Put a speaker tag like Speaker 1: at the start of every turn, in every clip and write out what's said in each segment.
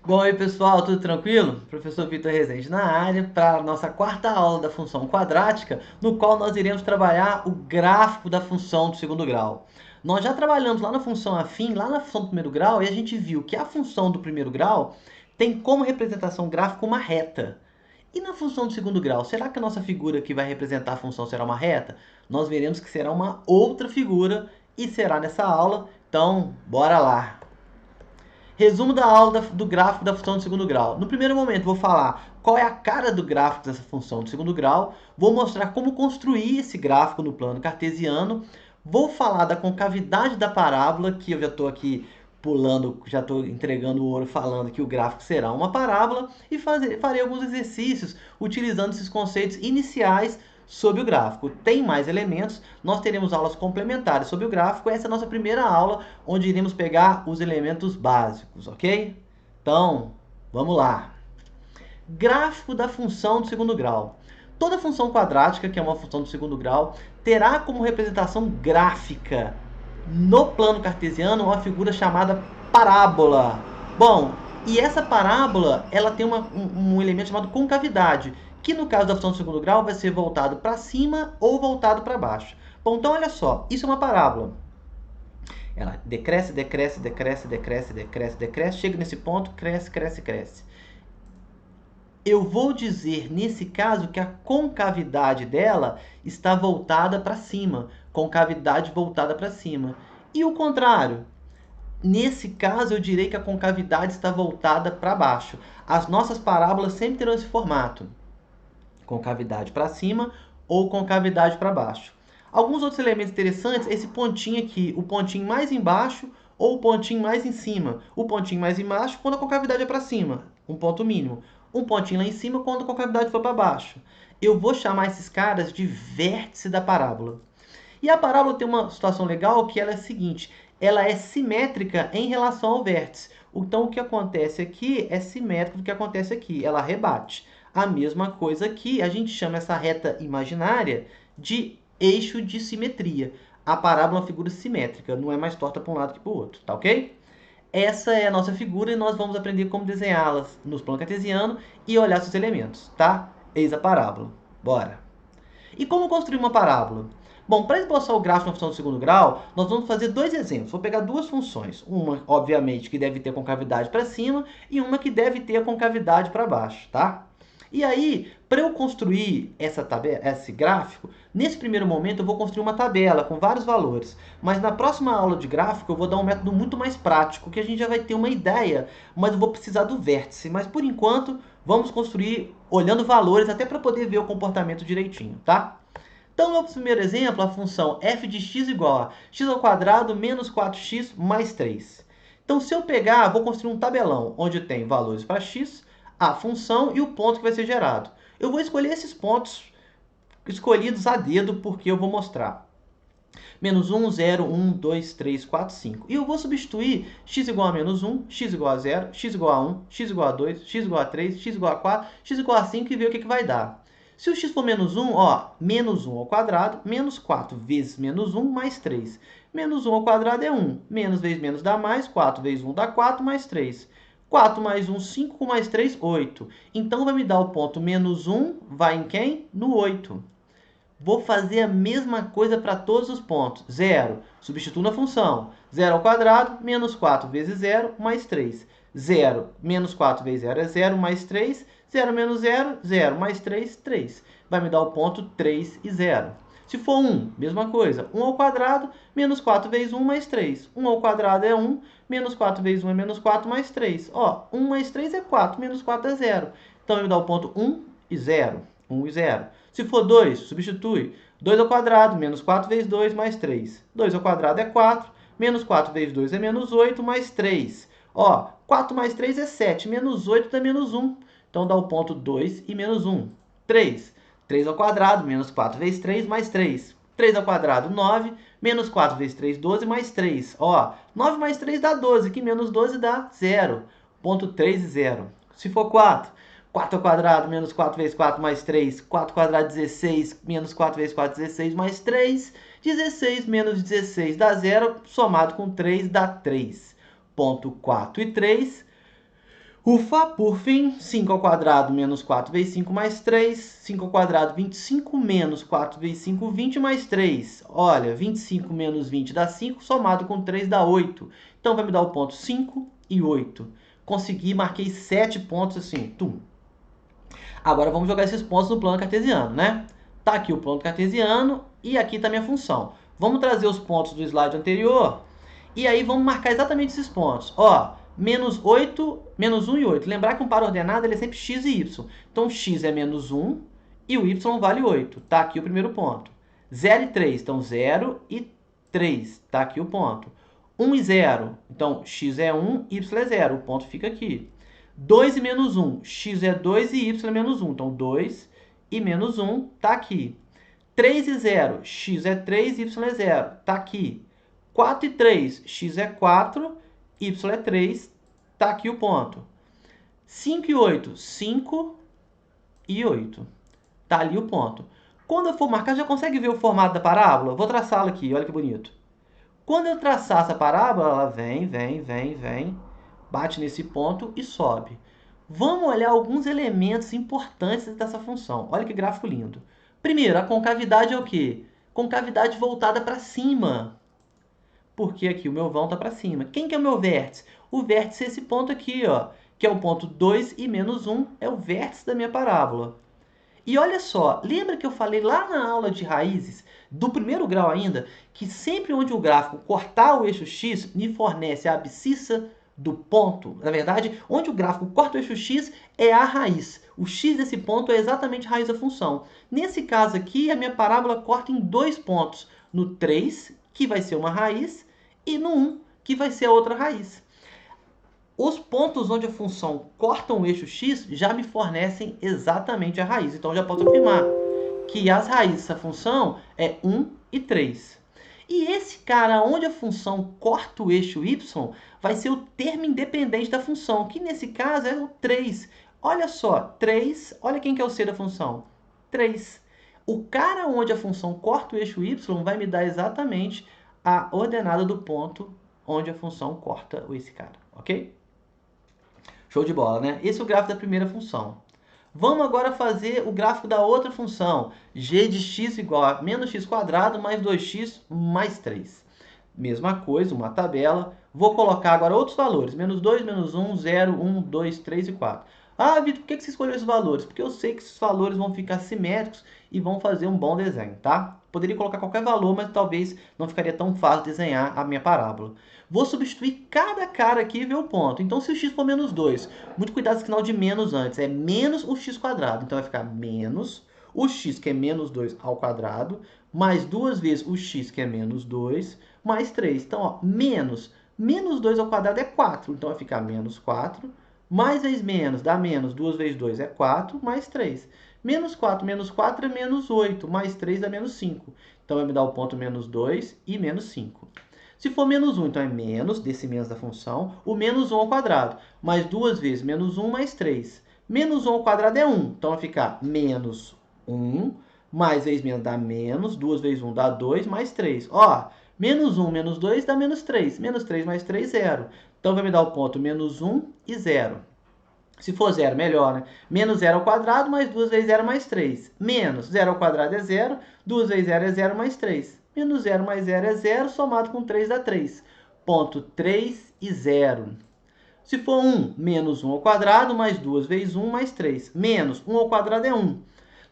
Speaker 1: Bom aí pessoal, tudo tranquilo? Professor Vitor Rezende na área para a nossa quarta aula da função quadrática, no qual nós iremos trabalhar o gráfico da função do segundo grau. Nós já trabalhamos lá na função afim, lá na função do primeiro grau, e a gente viu que a função do primeiro grau tem como representação gráfica uma reta. E na função do segundo grau, será que a nossa figura que vai representar a função será uma reta? Nós veremos que será uma outra figura e será nessa aula, então bora lá! Resumo da aula do gráfico da função do segundo grau. No primeiro momento, vou falar qual é a cara do gráfico dessa função do segundo grau. Vou mostrar como construir esse gráfico no plano cartesiano. Vou falar da concavidade da parábola, que eu já estou aqui pulando, já estou entregando o ouro falando que o gráfico será uma parábola. E farei alguns exercícios utilizando esses conceitos iniciais sobre o gráfico. Tem mais elementos, nós teremos aulas complementares sobre o gráfico. Essa é a nossa primeira aula, onde iremos pegar os elementos básicos, ok? Então, vamos lá. Gráfico da função do segundo grau. Toda função quadrática, que é uma função do segundo grau, terá como representação gráfica no plano cartesiano uma figura chamada parábola. Bom, e essa parábola ela tem um elemento chamado concavidade, que no caso da função do segundo grau vai ser voltado para cima ou voltado para baixo. Bom, então olha só, isso é uma parábola. Ela decresce, decresce, decresce, decresce, decresce, decresce, chega nesse ponto, cresce, cresce, cresce. Eu vou dizer nesse caso que a concavidade dela está voltada para cima, concavidade voltada para cima. E o contrário, nesse caso, eu direi que a concavidade está voltada para baixo. As nossas parábolas sempre terão esse formato: concavidade para cima ou concavidade para baixo. Alguns outros elementos interessantes, esse pontinho aqui, o pontinho mais embaixo ou o pontinho mais em cima. O pontinho mais embaixo quando a concavidade é para cima, um ponto mínimo. Um pontinho lá em cima quando a concavidade for para baixo. Eu vou chamar esses caras de vértice da parábola. E a parábola tem uma situação legal que ela é a seguinte: ela é simétrica em relação ao vértice. Então, o que acontece aqui é simétrico do que acontece aqui. Ela rebate. A mesma coisa aqui, a gente chama essa reta imaginária de eixo de simetria. A parábola é uma figura simétrica, não é mais torta para um lado que para o outro, tá ok? Essa é a nossa figura e nós vamos aprender como desenhá-las nos planos cartesianos e olhar seus elementos, tá? Eis a parábola. Bora! E como construir uma parábola? Bom, para esboçar o gráfico na função do segundo grau, nós vamos fazer dois exemplos. Vou pegar duas funções. Uma, obviamente, que deve ter concavidade para cima e uma que deve ter a concavidade para baixo, tá? E aí, para eu construir esse gráfico, nesse primeiro momento eu vou construir uma tabela com vários valores. Mas na próxima aula de gráfico eu vou dar um método muito mais prático, que a gente já vai ter uma ideia, mas eu vou precisar do vértice. Mas por enquanto, vamos construir olhando valores até para poder ver o comportamento direitinho, tá? Então, no primeiro exemplo, a função f de x igual a x ao quadrado menos 4x mais 3. Então, se eu pegar, vou construir um tabelão, onde tem valores para x, a função e o ponto que vai ser gerado. Eu vou escolher esses pontos escolhidos a dedo, porque eu vou mostrar. Menos 1, 0, 1, 2, 3, 4, 5. E eu vou substituir x igual a menos 1, x igual a 0, x igual a 1, x igual a 2, x igual a 3, x igual a 4, x igual a 5 e ver o que vai dar. Se o x for menos 1, ó, menos 1 ao quadrado, menos 4 vezes menos 1 mais 3. Menos 1 ao quadrado é 1. Menos vezes menos dá mais, 4 vezes 1 dá 4 mais 3. 4 mais 1, 5, com mais 3, 8. Então, vai me dar o ponto menos 1, vai em quem? No 8. Vou fazer a mesma coisa para todos os pontos. 0, substituo na função. 0 ao quadrado, menos 4 vezes 0, mais 3. 0, menos 4 vezes 0 é 0, mais 3. 0 menos 0, 0, mais 3, 3. Vai me dar o ponto 3 e 0. Se for 1, mesma coisa. 1 ao quadrado, menos 4 vezes 1, mais 3. 1 ao quadrado é 1, menos 4 vezes 1 é menos 4, mais 3. Ó, 1 mais 3 é 4, menos 4 é 0. Então, vai me dar o ponto 1 e 0. 1 e 0. Se for 2, substitui. 2 ao quadrado, menos 4 vezes 2, mais 3. 2 ao quadrado é 4, menos 4 vezes 2 é menos 8, mais 3. Ó, 4 mais 3 é 7, menos 8 dá menos 1. Então, dá o ponto 2 e menos 1. 3. 3 ao quadrado, menos 4 vezes 3, mais 3. 3 ao quadrado, 9. Menos 4 vezes 3, 12, mais 3. Ó, 9 mais 3 dá 12, que menos 12 dá 0. Ponto 3 e 0. Se for 4, 4 ao quadrado, menos 4 vezes 4, mais 3. 4 ao quadrado, 16. Menos 4 vezes 4, 16. Mais 3. 16 menos 16 dá 0. Somado com 3 dá 3. Ponto 4 e 3. Ufa, por fim, 5 ao quadrado menos 4 vezes 5 mais 3. 5 ao quadrado, 25 menos 4 vezes 5, 20 mais 3. Olha, 25 menos 20 dá 5, somado com 3 dá 8. Então vai me dar o ponto 5 e 8. Consegui, marquei 7 pontos assim. Tum. Agora vamos jogar esses pontos no plano cartesiano, né? Tá aqui o plano cartesiano e aqui está minha função. Vamos trazer os pontos do slide anterior e aí vamos marcar exatamente esses pontos. Ó, menos 8, menos 1 e 8. Lembrar que um par ordenado ele é sempre x e y. Então, x é menos 1 e o y vale 8. Tá aqui o primeiro ponto. 0 e 3. Então, 0 e 3. Tá aqui o ponto. 1 e 0. Então, x é 1, y é 0. O ponto fica aqui. 2 e menos 1. X é 2 e y é menos 1. Então, 2 e menos 1 tá aqui. 3 e 0. X é 3, y é 0. Tá aqui. 4 e 3. X é 4, y é 3. Tá aqui o ponto. 5 e 8. 5 e 8. Tá ali o ponto. Quando eu for marcar, já consegue ver o formato da parábola? Vou traçá-la aqui, olha que bonito. Quando eu traçar essa parábola, ela vem, bate nesse ponto e sobe. Vamos olhar alguns elementos importantes dessa função. Olha que gráfico lindo. Primeiro, a concavidade é o quê? Concavidade voltada para cima. Porque aqui o meu vão está para cima. Quem que é o meu vértice? O vértice é esse ponto aqui, ó, que é o ponto 2 e menos 1, é o vértice da minha parábola. E olha só, lembra que eu falei lá na aula de raízes, do primeiro grau ainda, que sempre onde o gráfico cortar o eixo x, me fornece a abscissa do ponto. Na verdade, onde o gráfico corta o eixo x é a raiz. O x desse ponto é exatamente a raiz da função. Nesse caso aqui, a minha parábola corta em dois pontos. No 3, que vai ser uma raiz, e no 1, que vai ser a outra raiz. Os pontos onde a função corta o eixo x já me fornecem exatamente a raiz. Então, já posso afirmar que as raízes dessa função é 1 e 3. E esse cara onde a função corta o eixo y vai ser o termo independente da função, que nesse caso é o 3. Olha só, 3, olha quem que é o c da função. 3. O cara onde a função corta o eixo y vai me dar exatamente a ordenada do ponto onde a função corta esse cara, ok? Show de bola, né? Esse é o gráfico da primeira função. Vamos agora fazer o gráfico da outra função. G de x igual a menos x quadrado mais 2x mais 3. Mesma coisa, uma tabela. Vou colocar agora outros valores. Menos 2, menos 1, 0, 1, 2, 3 e 4. Ah, Vitor, por que você escolheu esses valores? Porque eu sei que esses valores vão ficar simétricos e vão fazer um bom desenho, tá? Poderia colocar qualquer valor, mas talvez não ficaria tão fácil desenhar a minha parábola. Vou substituir cada cara aqui e ver o ponto. Então, se o x for menos 2, muito cuidado com o sinal de menos antes, é menos o x quadrado. Então, vai ficar menos o x, que é menos 2 ao quadrado, mais duas vezes o x, que é menos 2, mais 3. Então, ó, menos 2 ao quadrado é 4. Então, vai ficar menos 4, mais vezes menos dá menos, 2 vezes 2 é 4, mais 3. Menos 4 é menos 8, mais 3 dá menos 5. Então, vai me dar o ponto menos 2 e menos 5. Se for menos 1, então é menos, desse menos da função, o menos 1 ao quadrado, mais duas vezes menos 1 mais 3. Menos 1 ao quadrado é 1, então vai ficar menos 1, mais vezes menos dá menos, 2 vezes 1 dá 2, mais 3. Ó, menos 1 menos 2 dá menos 3. Menos 3 mais 3, 0. Então vai me dar o ponto menos 1 e 0. Se for 0, melhor, né? Menos 0 ao quadrado, mais 2 vezes 0 mais 3. Menos 0 ao quadrado é 0, 2 vezes 0 é 0 mais 3. Menos 0 mais 0 é 0, somado com 3 dá 3. Ponto 3 e 0. Se for 1, menos 1 ao quadrado, mais 2 vezes 1 mais 3. Menos 1 ao quadrado é 1.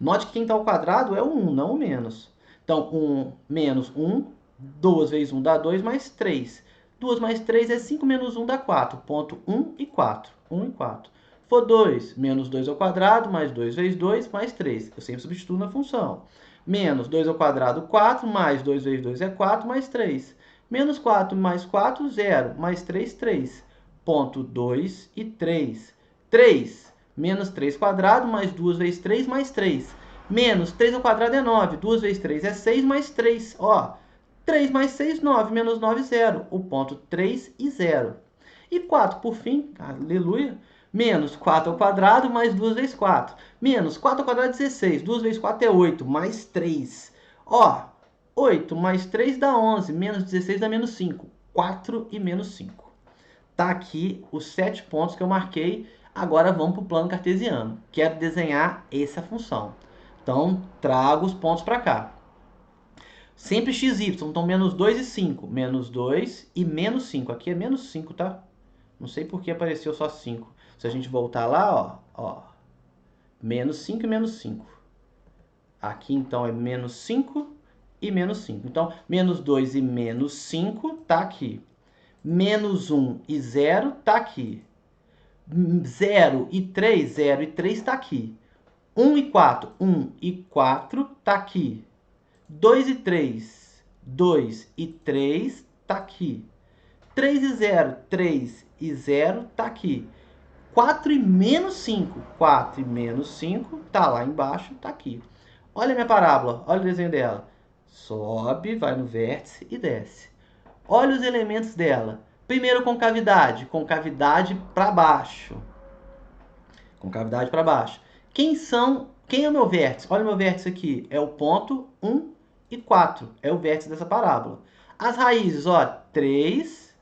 Speaker 1: Note que quem está ao quadrado é o 1, não o menos. Então, 1 menos 1, 2 vezes 1 dá 2 mais 3. 2 mais 3 é 5, menos 1 dá 4. Ponto 1 e 4. 1 e 4. Se for 2, menos 2 ao quadrado, mais 2 vezes 2, mais 3. Eu sempre substituo na função. Menos 2 ao quadrado, 4, mais 2 vezes 2 é 4, mais 3. Menos 4 mais 4, 0. Mais 3, 3. Ponto 2 e 3. 3. Menos 3 quadrado, mais 2 vezes 3, mais 3. Menos 3 ao quadrado é 9. 2 vezes 3 é 6, mais 3. Ó, 3 mais 6, 9. Menos 9, 0. O ponto 3 e 0. E 4, por fim, aleluia. Menos 4 ao quadrado, mais 2 vezes 4. Menos 4 ao quadrado é 16. 2 vezes 4 é 8, mais 3. Ó, 8 mais 3 dá 11. Menos 16 dá menos 5. 4 e menos 5. Tá aqui os 7 pontos que eu marquei. Agora vamos para o plano cartesiano. Quero desenhar essa função. Então, trago os pontos para cá. Sempre xy, então menos 2 e 5. Menos 2 e menos 5. Aqui é menos 5, tá? Não sei por que apareceu só 5. Se a gente voltar lá, ó. Menos 5 e menos 5. Aqui, então, é menos 5 e menos 5. Então, menos 2 e menos 5 tá aqui. Menos 1 e 0 tá aqui. 0 e 3, 0 e 3 tá aqui. 1 e 4, 1 e 4 tá aqui. 2 e 3, 2 e 3 tá aqui. 3 e 0, 3 e 0 tá aqui. 4 e menos 5, 4 e menos 5 tá lá embaixo, tá aqui. Olha a minha parábola, olha o desenho dela. Sobe, vai no vértice e desce. Olha os elementos dela. Primeiro, concavidade. Concavidade para baixo. Concavidade para baixo. Quem é o meu vértice? Olha o meu vértice aqui. É o ponto 1 e 4. É o vértice dessa parábola. As raízes, ó, 3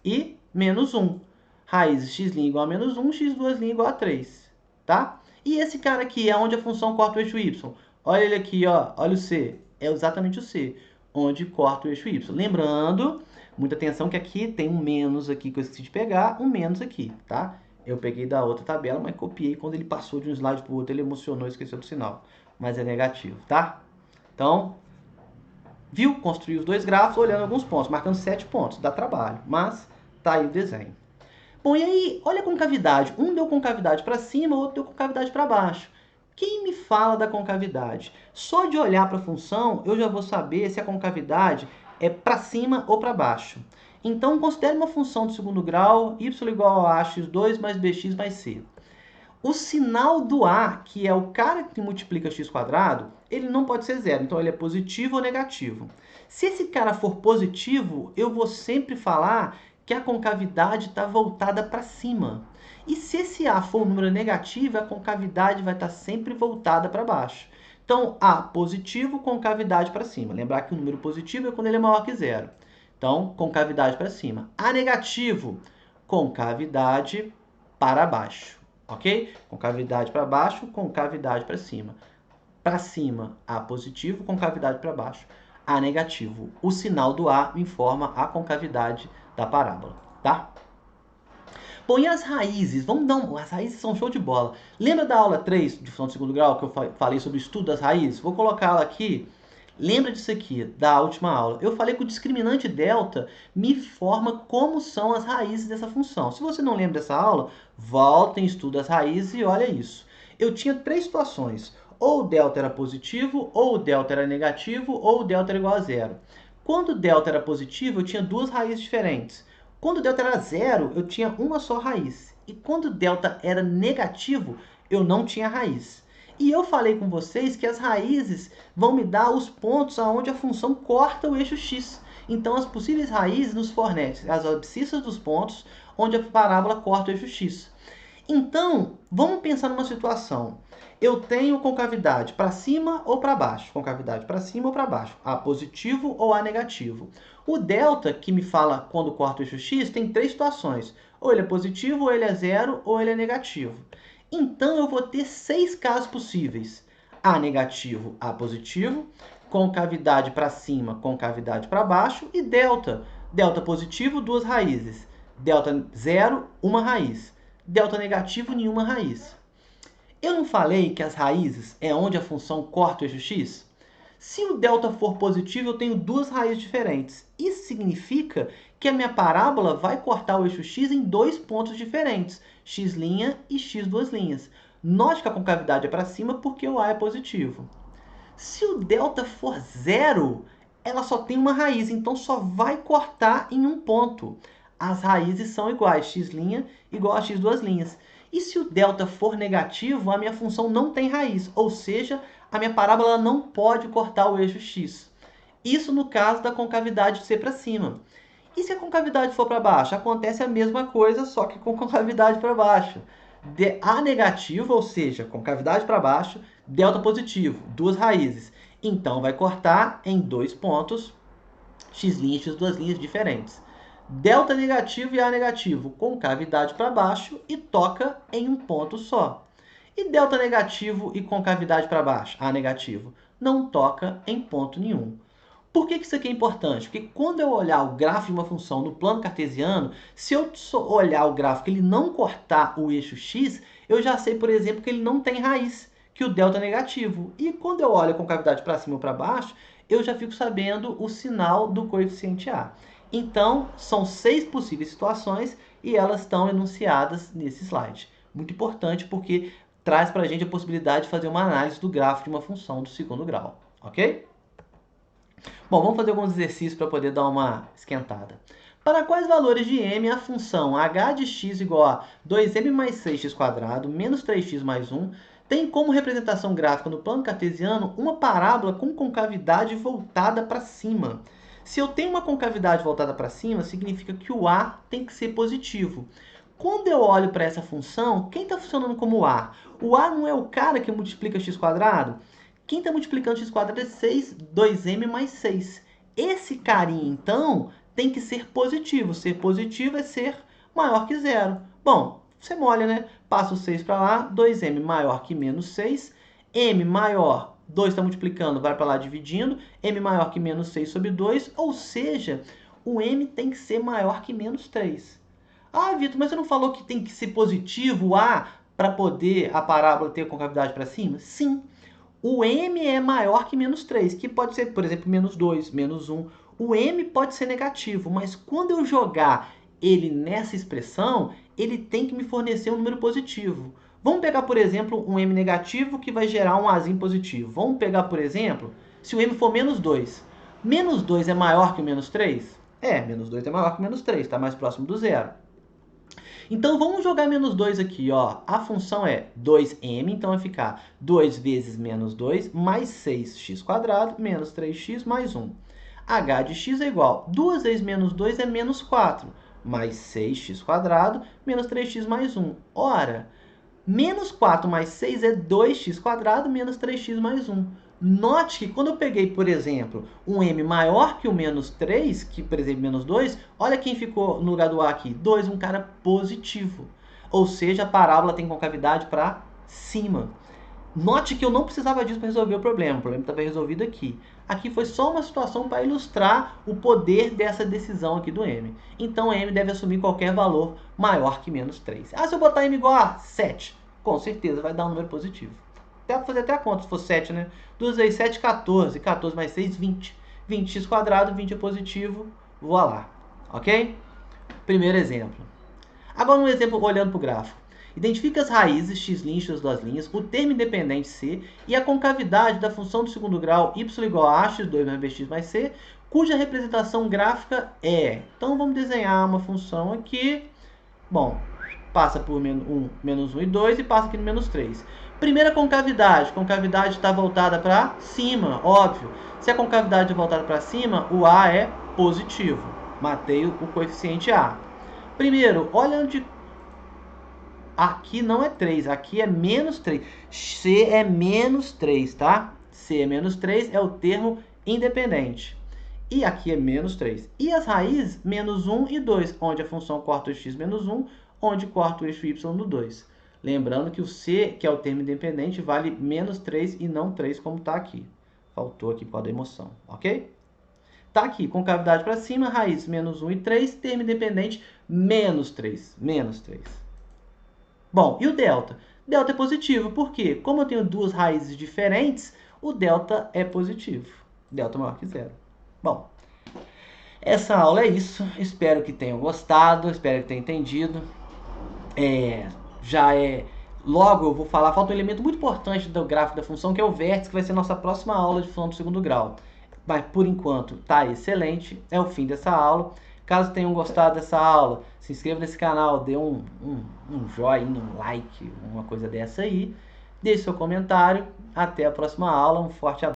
Speaker 1: e menos 1. Raízes x' igual a menos 1, x2' igual a 3. Tá? E esse cara aqui é onde a função corta o eixo y. Olha ele aqui, ó. Olha o C. É exatamente o C, onde corta o eixo y. Lembrando, muita atenção que aqui tem um menos aqui que eu esqueci de pegar, um menos aqui, tá? Eu peguei da outra tabela, mas copiei. Quando ele passou de um slide para o outro, ele emocionou e esqueceu do sinal. Mas é negativo, tá? Então, viu? Construí os dois gráficos olhando alguns pontos, marcando 7 pontos. Dá trabalho, mas tá aí o desenho. Bom, e aí, olha a concavidade. Um deu concavidade para cima, o outro deu concavidade para baixo. Quem me fala da concavidade? Só de olhar para a função, eu já vou saber se a concavidade é para cima ou para baixo. Então, considere uma função de segundo grau, y igual a x2 mais bx mais c. O sinal do a, que é o cara que multiplica x², ele não pode ser zero. Então, ele é positivo ou negativo. Se esse cara for positivo, eu vou sempre falar que a concavidade está voltada para cima. E se esse A for um número negativo, a concavidade vai estar sempre voltada para baixo. Então, A positivo, concavidade para cima. Lembrar que o número positivo é quando ele é maior que zero. Então, concavidade para cima. A negativo, concavidade para baixo. Ok? Concavidade para baixo, concavidade para cima. Para cima, A positivo, concavidade para baixo. A negativo. O sinal do A informa a concavidade da parábola, tá? Bom, e as raízes? As raízes são show de bola. Lembra da aula 3 de função de segundo grau que eu falei sobre o estudo das raízes? Vou colocá-la aqui. Lembra disso aqui, da última aula. Eu falei que o discriminante delta me informa como são as raízes dessa função. Se você não lembra dessa aula, volta em estudo as raízes e olha isso. Eu tinha 3 situações. Ou o delta era positivo, ou o delta era negativo, ou o delta era igual a zero. Quando o delta era positivo, eu tinha 2 raízes diferentes. Quando o delta era zero, eu tinha uma só raiz. E quando o delta era negativo, eu não tinha raiz. E eu falei com vocês que as raízes vão me dar os pontos aonde a função corta o eixo x. Então, as possíveis raízes nos fornecem as abscissas dos pontos onde a parábola corta o eixo x. Então, vamos pensar numa situação. Eu tenho concavidade para cima ou para baixo? Concavidade para cima ou para baixo? A positivo ou A negativo? O delta, que me fala quando corta o eixo x, tem 3 situações. Ou ele é positivo, ou ele é zero, ou ele é negativo. Então, eu vou ter 6 casos possíveis. A negativo, A positivo. Concavidade para cima, concavidade para baixo. E delta. Delta positivo, 2 raízes. Delta zero, uma raiz. Delta negativo, nenhuma raiz. Eu não falei que as raízes é onde a função corta o eixo x? Se o delta for positivo, eu tenho 2 raízes diferentes. Isso significa que a minha parábola vai cortar o eixo x em 2 pontos diferentes, x' e x2'. Note que a concavidade é para cima porque o A é positivo. Se o delta for zero, ela só tem uma raiz, então só vai cortar em um ponto. As raízes são iguais, x' igual a x2'. E se o delta for negativo, a minha função não tem raiz, ou seja, a minha parábola não pode cortar o eixo x. Isso no caso da concavidade ser para cima. E se a concavidade for para baixo? Acontece a mesma coisa, só que com concavidade para baixo. A negativo, ou seja, concavidade para baixo, delta positivo, 2 raízes. Então, vai cortar em 2 pontos, x' e x2' diferentes. Delta negativo e A negativo, concavidade para baixo e toca em um ponto só. E delta negativo e concavidade para baixo, A negativo, não toca em ponto nenhum. Por que isso aqui é importante? Porque quando eu olhar o gráfico de uma função no plano cartesiano, se eu olhar o gráfico e ele não cortar o eixo x, eu já sei, por exemplo, que ele não tem raiz, que o delta é negativo. E quando eu olho a concavidade para cima ou para baixo, eu já fico sabendo o sinal do coeficiente A. Então, são 6 possíveis situações e elas estão enunciadas nesse slide. Muito importante porque traz para a gente a possibilidade de fazer uma análise do gráfico de uma função do segundo grau, ok? Bom, vamos fazer alguns exercícios para poder dar uma esquentada. Para quais valores de m a função h de x igual a 2m mais 6x² menos 3x mais 1 tem como representação gráfica no plano cartesiano uma parábola com concavidade voltada para cima? Se eu tenho uma concavidade voltada para cima, significa que o a tem que ser positivo. Quando eu olho para essa função, quem está funcionando como a? O a não é o cara que multiplica x²? Quem está multiplicando x² é 6, 2m mais 6. Esse carinha, então, tem que ser positivo. Ser positivo é ser maior que zero. Bom, você molha, né? Passa o 6 para lá, 2m maior que menos 6. M maior, 2 está multiplicando, vai para lá dividindo. M maior que menos 6 sobre 2, ou seja, o m tem que ser maior que menos 3. Ah, Vitor, mas você não falou que tem que ser positivo A para poder a parábola ter concavidade para cima? Sim. O m é maior que menos 3, que pode ser, por exemplo, menos 2, menos 1. O m pode ser negativo, mas quando eu jogar ele nessa expressão, ele tem que me fornecer um número positivo. Vamos pegar, por exemplo, um m negativo que vai gerar um azinho positivo. Vamos pegar, por exemplo, se o m for menos 2. Menos 2 é maior que o menos 3? É, menos 2 é maior que o menos 3, está mais próximo do zero. Então, vamos jogar menos 2 aqui, ó. A função é 2m, então vai ficar 2 vezes menos 2 mais 6x² menos 3x mais 1. h de x é igual a 2 vezes menos 2 é menos 4, mais 6x² menos 3x mais 1. Ora, menos 4 mais 6 é 2x² menos 3x mais 1. Note que quando eu peguei, por exemplo, um m maior que o menos 3, que, por exemplo, menos 2, olha quem ficou no lugar do a aqui. 2, um cara positivo. Ou seja, a parábola tem concavidade para cima. Note que eu não precisava disso para resolver o problema estava resolvido aqui. Aqui foi só uma situação para ilustrar o poder dessa decisão aqui do m. Então, m deve assumir qualquer valor maior que menos 3. Ah, se eu botar m igual a 7, com certeza vai dar um número positivo. Dá para fazer até a conta, se for 7, né? 2 vezes 7, 14. 14 mais 6, 20. 20x², 20 é positivo, voilá. Ok? Primeiro exemplo. Agora um exemplo olhando para o gráfico. Identifique as raízes x' das duas linhas, o termo independente c e a concavidade da função do segundo grau y igual a x2 mais bx mais c, cuja representação gráfica é. Então vamos desenhar uma função aqui. Bom, passa por menos 1 e 2 e passa aqui no menos 3. Primeira concavidade. Concavidade está voltada para cima, óbvio. Se a concavidade é voltada para cima, o A é positivo. Matei o coeficiente A. Primeiro, olha onde... Aqui não é 3, aqui é menos 3. C é menos 3, tá? C é menos 3, é o termo independente. E aqui é menos 3. E as raízes, menos 1 e 2, onde a função corta o x menos 1, onde corta o eixo y no 2. Lembrando que o c, que é o termo independente, vale menos 3 e não 3, como está aqui. Faltou aqui por causa da emoção, ok? Está aqui, concavidade para cima, raiz menos 1 e 3, termo independente, menos 3, menos 3. Bom, e o delta? Delta é positivo, por quê? Como eu tenho duas raízes diferentes, o delta é positivo. Delta maior que zero. Bom, essa aula é isso. Espero que tenham gostado, espero que tenham entendido. Logo eu vou falar, falta um elemento muito importante do gráfico da função, que é o vértice, que vai ser a nossa próxima aula de função do segundo grau. Mas, por enquanto, tá excelente. É o fim dessa aula. Caso tenham gostado dessa aula, se inscreva nesse canal, dê um joinha, um like, uma coisa dessa aí. Deixe seu comentário. Até a próxima aula. Um forte abraço.